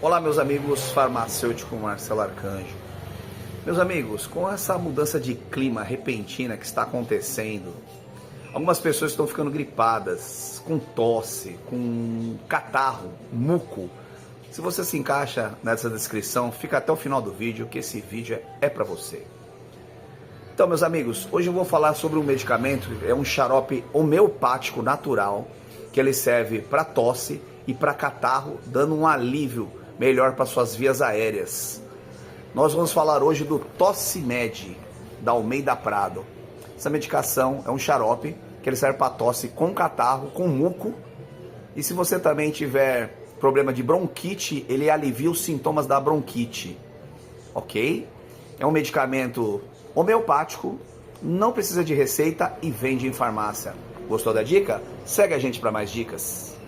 Olá, meus amigos, farmacêutico Marcelo Arcanjo. Meus amigos, com essa mudança de clima repentina que está acontecendo, algumas pessoas estão ficando gripadas, com tosse, com catarro, muco. Se você se encaixa nessa descrição, fica até o final do vídeo, que esse vídeo é para você. Então, meus amigos, hoje eu vou falar sobre um medicamento, é um xarope homeopático natural, que ele serve para tosse e para catarro, dando um alívio melhor para suas vias aéreas. Nós vamos falar hoje do Tossimed, da Almeida Prado. Essa medicação é um xarope que ele serve para tosse com catarro, com muco. E se você também tiver problema de bronquite, ele alivia os sintomas da bronquite. Ok? É um medicamento homeopático, não precisa de receita e vende em farmácia. Gostou da dica? Segue a gente para mais dicas.